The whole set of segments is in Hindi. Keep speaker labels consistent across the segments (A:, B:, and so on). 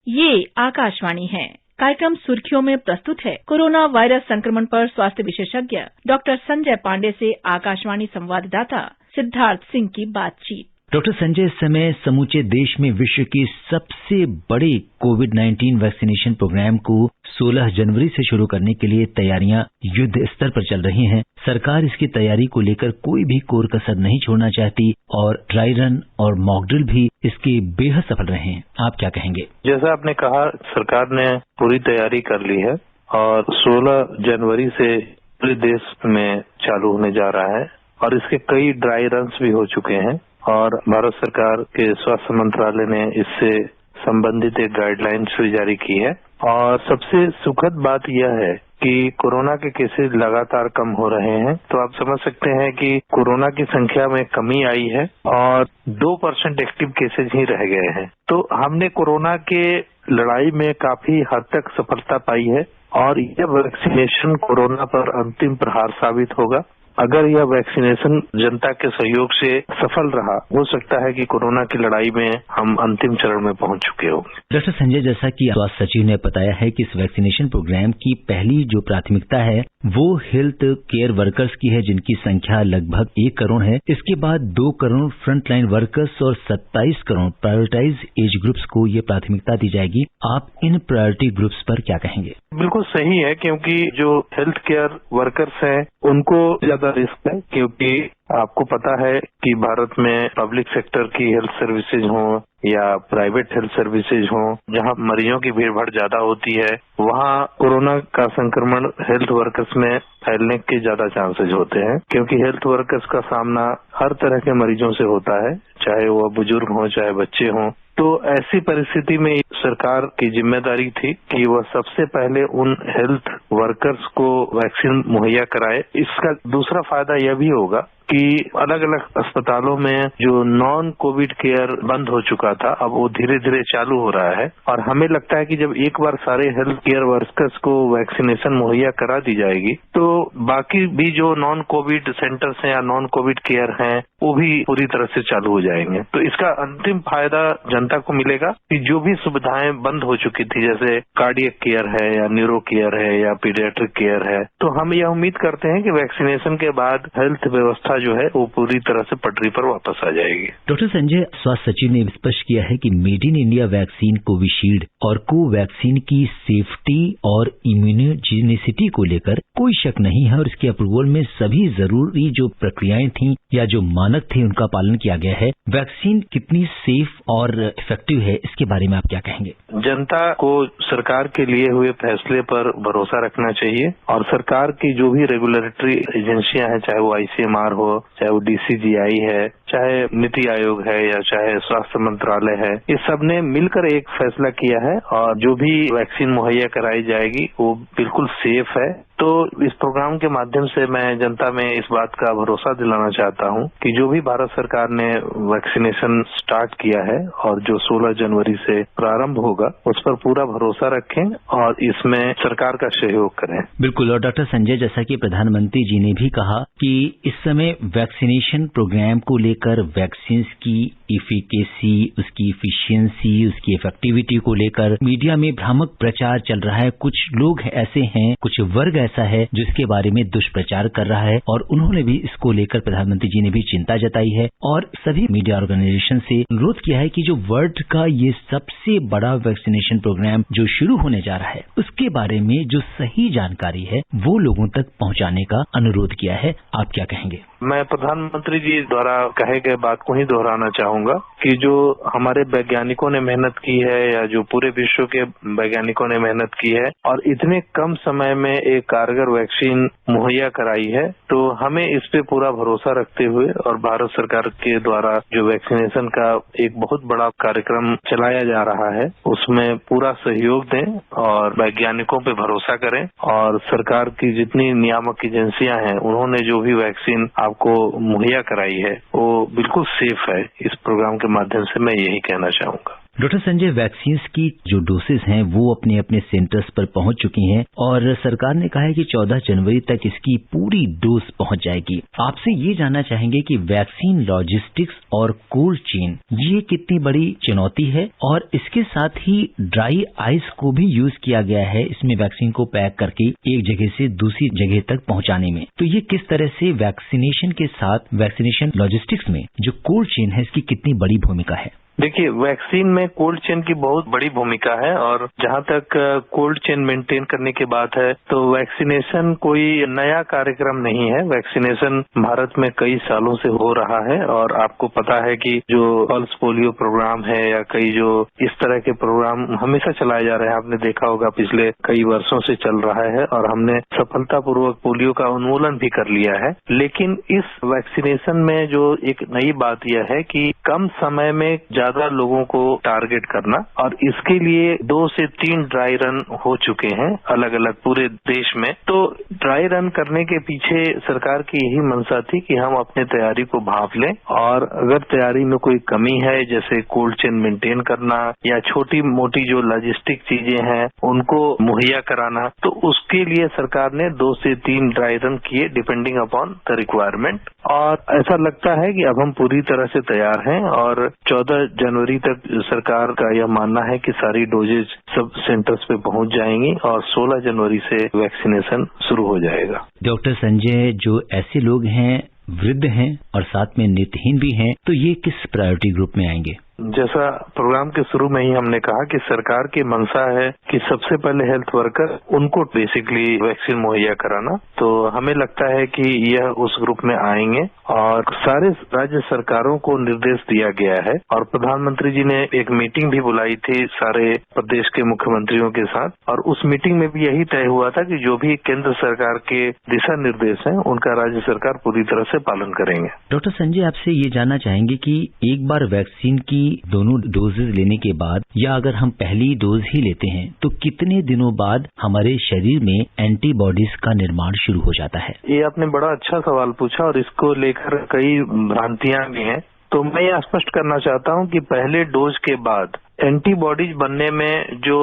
A: ये आकाशवाणी है। कार्यक्रम सुर्खियों में प्रस्तुत है कोरोना वायरस संक्रमण पर स्वास्थ्य विशेषज्ञ डॉक्टर संजय पांडे से आकाशवाणी संवाददाता सिद्धार्थ सिंह की बातचीत।
B: डॉक्टर संजय, इस समय समूचे देश में विश्व के सबसे बड़े कोविड-19 वैक्सीनेशन प्रोग्राम को 16 जनवरी से शुरू करने के लिए तैयारियां युद्ध स्तर पर चल रही हैं। सरकार इसकी तैयारी को लेकर कोई भी कोर कसर नहीं छोड़ना चाहती और ड्राई रन और मॉक ड्रिल भी इसके बेहद सफल रहे हैं। आप क्या कहेंगे?
C: जैसा आपने कहा, सरकार ने पूरी तैयारी कर ली है और 16 जनवरी से पूरे देश में चालू होने जा रहा है और इसके कई ड्राई रन्स भी हो चुके हैं और भारत सरकार के स्वास्थ्य मंत्रालय ने इससे संबंधित एक गाइडलाइंस भी जारी की है। और सबसे सुखद बात यह है कि कोरोना के केसेस लगातार कम हो रहे हैं, तो आप समझ सकते हैं कि कोरोना की संख्या में कमी आई है और 2% एक्टिव केसेज ही रह गए हैं। तो हमने कोरोना के लड़ाई में काफी हद तक सफलता पाई है और यह वैक्सीनेशन कोरोना पर अंतिम प्रहार साबित होगा। अगर यह वैक्सीनेशन जनता के सहयोग से सफल रहा, हो सकता है कि कोरोना की लड़ाई में हम अंतिम चरण में पहुंच चुके होंगे।
B: डॉक्टर संजय, जैसा कि स्वास्थ्य सचिव ने बताया है कि इस वैक्सीनेशन प्रोग्राम की पहली जो प्राथमिकता है वो हेल्थ केयर वर्कर्स की है, जिनकी संख्या लगभग 1 करोड़ है। इसके बाद 2 करोड़ फ्रंटलाइन वर्कर्स और 27 करोड़ प्रायोरिटाइज एज ग्रुप्स को ये प्राथमिकता दी जाएगी। आप इन प्रायोरिटी ग्रुप्स पर क्या कहेंगे?
C: बिल्कुल सही है, क्योंकि जो हेल्थ केयर वर्कर्स हैं उनको ज्यादा रिस्क है, क्योंकि आपको पता है कि भारत में पब्लिक सेक्टर की हेल्थ सर्विसेज हों या प्राइवेट हेल्थ सर्विसेज हों, जहां मरीजों की भीड़-भाड़ ज्यादा होती है, वहां कोरोना का संक्रमण हेल्थ वर्कर्स में फैलने के ज्यादा चांसेज होते हैं, क्योंकि हेल्थ वर्कर्स का सामना हर तरह के मरीजों से होता है, चाहे वो बुजुर्ग हों चाहे बच्चे हों। तो ऐसी परिस्थिति में सरकार की जिम्मेदारी थी कि वह सबसे पहले उन हेल्थ वर्कर्स को वैक्सीन मुहैया कराए। इसका दूसरा फायदा यह भी होगा कि अलग अलग अस्पतालों में जो नॉन कोविड केयर बंद हो चुका था, अब वो धीरे धीरे चालू हो रहा है और हमें लगता है कि जब एक बार सारे हेल्थ केयर वर्कर्स को वैक्सीनेशन मुहैया करा दी जाएगी, तो बाकी भी जो नॉन कोविड सेंटर्स हैं या नॉन कोविड केयर हैं, वो भी पूरी तरह से चालू हो जाएंगे। तो इसका अंतिम फायदा जनता को मिलेगा कि जो भी सुविधाएं बंद हो चुकी थी, जैसे कार्डियक केयर है या न्यूरो केयर है या पीडियाट्रिक केयर है, तो हम यह उम्मीद करते हैं कि वैक्सीनेशन के बाद हेल्थ व्यवस्था जो है वो पूरी तरह से पटरी पर वापस आ जाएगी।
B: डॉक्टर संजय, स्वास्थ्य सचिव ने स्पष्ट किया है कि made in India vaccine Covishield और कोवैक्सीन की सेफ्टी और इम्यूनोजेनिसिटी को लेकर कोई शक नहीं है और इसके अप्रूवल में सभी जरूरी जो प्रक्रियाएं थी या जो मानक थे उनका पालन किया गया है। वैक्सीन कितनी सेफ और इफेक्टिव है, इसके बारे में आप क्या कहेंगे?
C: जनता को सरकार के लिए हुए फैसले पर भरोसा रखना चाहिए और सरकार की जो भी रेगुलेटरी एजेंसियां हैं, चाहे वो ICMR हो, चाहे वो DCGI है, चाहे नीति आयोग है या चाहे स्वास्थ्य मंत्रालय है, ये सब ने मिलकर एक फैसला किया है और जो भी वैक्सीन मुहैया कराई जाएगी वो बिल्कुल सेफ है। तो इस प्रोग्राम के माध्यम से मैं जनता में इस बात का भरोसा दिलाना चाहता हूं कि जो भी भारत सरकार ने वैक्सीनेशन स्टार्ट किया है और जो 16 जनवरी से प्रारंभ होगा, उस पर पूरा भरोसा रखें और इसमें सरकार का सहयोग करें।
B: बिल्कुल। और डॉक्टर संजय, जैसा कि प्रधानमंत्री जी ने भी कहा कि इस समय वैक्सीनेशन प्रोग्राम को लेकर वैक्सीन की इफिकेसी, उसकी इफिशियंसी, उसकी इफेक्टिविटी को लेकर मीडिया में भ्रामक प्रचार चल रहा है। कुछ लोग ऐसे हैं, कुछ वर्ग ऐसा है जो इसके बारे में दुष्प्रचार कर रहा है और उन्होंने भी इसको लेकर प्रधानमंत्री जी ने भी चिंता जताई है और सभी मीडिया ऑर्गेनाइजेशन से अनुरोध किया है कि जो वर्ल्ड का ये सबसे बड़ा वैक्सीनेशन प्रोग्राम जो शुरू होने जा रहा है, उसके बारे में जो सही जानकारी है वो लोगों तक पहुंचाने का अनुरोध किया है। आप क्या कहेंगे?
C: मैं प्रधानमंत्री जी द्वारा कहे गए बात को ही दोहराना चाहूंगा कि जो हमारे वैज्ञानिकों ने मेहनत की है या जो पूरे विश्व के वैज्ञानिकों ने मेहनत की है और इतने कम समय में एक कारगर वैक्सीन मुहैया कराई है, तो हमें इस पे पूरा भरोसा रखते हुए और भारत सरकार के द्वारा जो वैक्सीनेशन का एक बहुत बड़ा कार्यक्रम चलाया जा रहा है, उसमें पूरा सहयोग दें और वैज्ञानिकों पे भरोसा करें और सरकार की जितनी नियामक एजेंसियां हैं, उन्होंने जो भी वैक्सीन आपको मुहैया कराई है वो बिल्कुल सेफ है। इस प्रोग्राम के माध्यम से मैं यही कहना चाहूंगा।
B: डॉक्टर संजय, वैक्सीन की जो डोसेज हैं वो अपने अपने सेंटर्स पर पहुंच चुकी हैं और सरकार ने कहा है कि 14 जनवरी तक इसकी पूरी डोज पहुंच जाएगी। आपसे ये जानना चाहेंगे कि वैक्सीन लॉजिस्टिक्स और कोल्ड चेन ये कितनी बड़ी चुनौती है और इसके साथ ही ड्राई आइस को भी यूज किया गया है इसमें वैक्सीन को पैक करके एक जगह से दूसरी जगह तक पहुंचाने में। तो ये किस तरह से वैक्सीनेशन के साथ वैक्सीनेशन लॉजिस्टिक्स में जो कोल्ड चेन है इसकी कितनी बड़ी भूमिका है?
C: देखिए, वैक्सीन में कोल्ड चेन की बहुत बड़ी भूमिका है और जहां तक कोल्ड चेन मेंटेन करने की बात है तो वैक्सीनेशन कोई नया कार्यक्रम नहीं है। वैक्सीनेशन भारत में कई सालों से हो रहा है और आपको पता है कि जो पल्स पोलियो प्रोग्राम है या कई जो इस तरह के प्रोग्राम हमेशा चलाए जा रहे हैं, आपने देखा होगा पिछले कई वर्षों से चल रहा है और हमने सफलतापूर्वक पोलियो का उन्मूलन भी कर लिया है। लेकिन इस वैक्सीनेशन में जो एक नई बात यह है कि कम समय में ज्यादा लोगों को टारगेट करना और इसके लिए 2 से 3 ड्राई रन हो चुके हैं अलग अलग पूरे देश में। तो ड्राई रन करने के पीछे सरकार की यही मंशा थी कि हम अपने तैयारी को भांप लें और अगर तैयारी में कोई कमी है जैसे कोल्ड चेन मेंटेन करना या छोटी मोटी जो लॉजिस्टिक चीजें हैं उनको मुहैया कराना, तो उसके लिए सरकार ने 2 से 3 ड्राई रन किए डिपेंडिंग अपॉन द रिक्वायरमेंट। और ऐसा लगता है कि अब हम पूरी तरह से तैयार हैं और 14 जनवरी तक सरकार का यह मानना है कि सारी डोजेज सब सेंटर्स पे पहुंच जाएंगी और 16 जनवरी से वैक्सीनेशन शुरू हो जाएगा।
B: डॉक्टर संजय, जो ऐसे लोग हैं, वृद्ध हैं और साथ में नेत्रहीन भी हैं, तो ये किस प्रायोरिटी ग्रुप में आएंगे?
C: जैसा प्रोग्राम के शुरू में ही हमने कहा कि सरकार की मंशा है कि सबसे पहले हेल्थ वर्कर उनको बेसिकली वैक्सीन मुहैया कराना, तो हमें लगता है कि यह उस ग्रुप में आएंगे और सारे राज्य सरकारों को निर्देश दिया गया है और प्रधानमंत्री जी ने एक मीटिंग भी बुलाई थी सारे प्रदेश के मुख्यमंत्रियों के साथ और उस मीटिंग में भी यही तय हुआ था कि जो भी केंद्र सरकार के दिशा निर्देश हैं उनका राज्य सरकार पूरी तरह से पालन करेंगे।
B: डॉक्टर संजय, आपसे ये जानना चाहेंगे कि एक बार वैक्सीन की दोनों डोजेज लेने के बाद या अगर हम पहली डोज ही लेते हैं तो कितने दिनों बाद हमारे शरीर में एंटीबॉडीज का निर्माण शुरू हो जाता है?
C: ये आपने बड़ा अच्छा सवाल पूछा और इसको लेकर कई भ्रांतियां भी हैं। तो मैं यह स्पष्ट करना चाहता हूं कि पहले डोज के बाद एंटीबॉडीज बनने में जो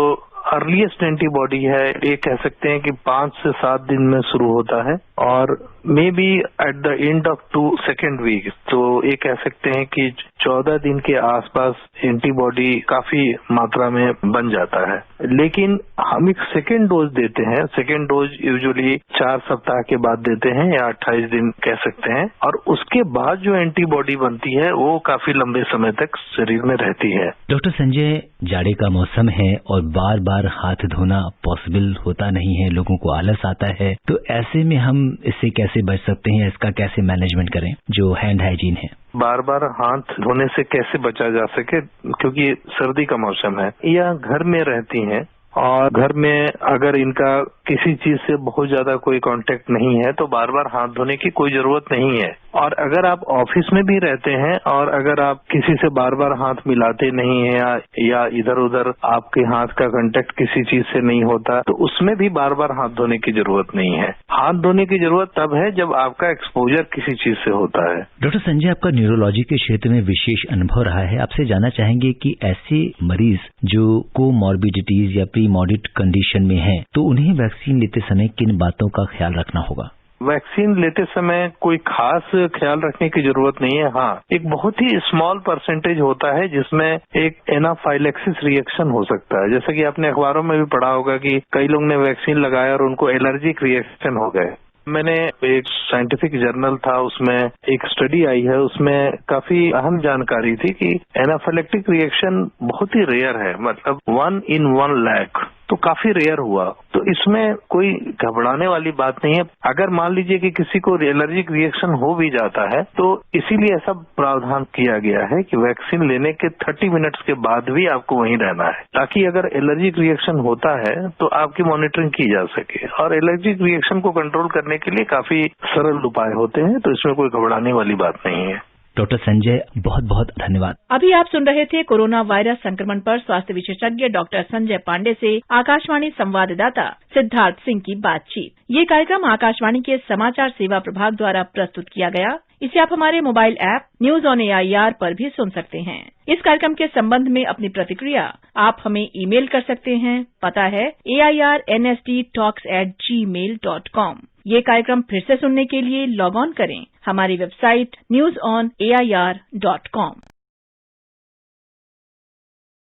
C: अर्लीस्ट एंटीबॉडी है ये कह सकते हैं कि 5 से 7 दिन में शुरू होता है और maybe at the end of 2nd week, तो ये कह सकते हैं कि 14 दिन के आसपास एंटीबॉडी काफी मात्रा में बन जाता है। लेकिन हम एक सेकेंड डोज देते हैं, सेकेंड डोज यूजुअली 4 सप्ताह के बाद देते हैं या 28 दिन कह सकते हैं और उसके बाद जो एंटीबॉडी बनती है वो काफी लंबे समय तक शरीर में रहती है।
B: डॉक्टर संजय, जाड़े का मौसम है और बार बार हाथ धोना पॉसिबल होता नहीं है, लोगों को आलस आता है, तो ऐसे में हम इससे कैसे बच सकते हैं, इसका कैसे मैनेजमेंट करें जो हैंड हाइजीन है?
C: बार बार हाथ धोने से कैसे बचा जा सके, क्योंकि सर्दी का मौसम है या घर में रहती हैं और घर में अगर इनका किसी चीज से बहुत ज्यादा कोई कांटेक्ट नहीं है तो बार बार हाथ धोने की कोई जरूरत नहीं है। और अगर आप ऑफिस में भी रहते हैं और अगर आप किसी से बार बार हाथ मिलाते नहीं है या इधर उधर आपके हाथ का कांटेक्ट किसी चीज से नहीं होता तो उसमें भी बार बार हाथ धोने की जरूरत नहीं है। हाथ धोने की जरूरत तब है जब आपका एक्सपोजर किसी चीज से होता है।
B: डॉक्टर संजय, आपका न्यूरोलॉजी के क्षेत्र में विशेष अनुभव रहा है, आपसे जानना चाहेंगे कि ऐसे मरीज जो कोमॉर्बिडिटीज या प्रीमॉर्बिड कंडीशन में हैं, तो उन्हें वैक्सीन लेते समय किन बातों का ख्याल रखना होगा?
C: वैक्सीन लेते समय कोई खास ख्याल रखने की जरूरत नहीं है। हाँ, एक बहुत ही स्मॉल परसेंटेज होता है जिसमें एक एनाफाइलेक्सिस रिएक्शन हो सकता है। जैसे कि आपने अखबारों में भी पढ़ा होगा कि कई लोग ने वैक्सीन लगाया और उनको एलर्जिक रिएक्शन हो गए। मैंने एक साइंटिफिक जर्नल था, उसमें एक स्टडी आई है, उसमें काफी अहम जानकारी थी कि एनाफाइलेक्टिक रिएक्शन बहुत ही रेयर है, मतलब 1 in 1 lakh, तो काफी रेयर हुआ। तो इसमें कोई घबराने वाली बात नहीं है। अगर मान लीजिए कि किसी को एलर्जिक रिएक्शन हो भी जाता है तो इसीलिए ऐसा प्रावधान किया गया है कि वैक्सीन लेने के 30 मिनट्स के बाद भी आपको वहीं रहना है, ताकि अगर एलर्जिक रिएक्शन होता है तो आपकी मॉनिटरिंग की जा सके। और एलर्जिक रिएक्शन को कंट्रोल करने के लिए काफी सरल उपाय होते हैं, तो इसमें कोई घबराने वाली बात नहीं है।
B: डॉक्टर संजय, बहुत बहुत धन्यवाद।
A: अभी आप सुन रहे थे कोरोना वायरस संक्रमण पर स्वास्थ्य विशेषज्ञ डॉक्टर संजय पांडे से आकाशवाणी संवाददाता सिद्धार्थ सिंह की बातचीत। ये कार्यक्रम आकाशवाणी के समाचार सेवा प्रभाग द्वारा प्रस्तुत किया गया। इसे आप हमारे mobile app news on AIR पर भी सुन सकते हैं। इस कार्यक्रम के संबंध में अपनी प्रतिक्रिया आप हमें ईमेल कर सकते हैं। पता है airnsttalks@gmail.com। ये कार्यक्रम फिर से सुनने के लिए लॉग ऑन करें हमारी वेबसाइट newsonair.com।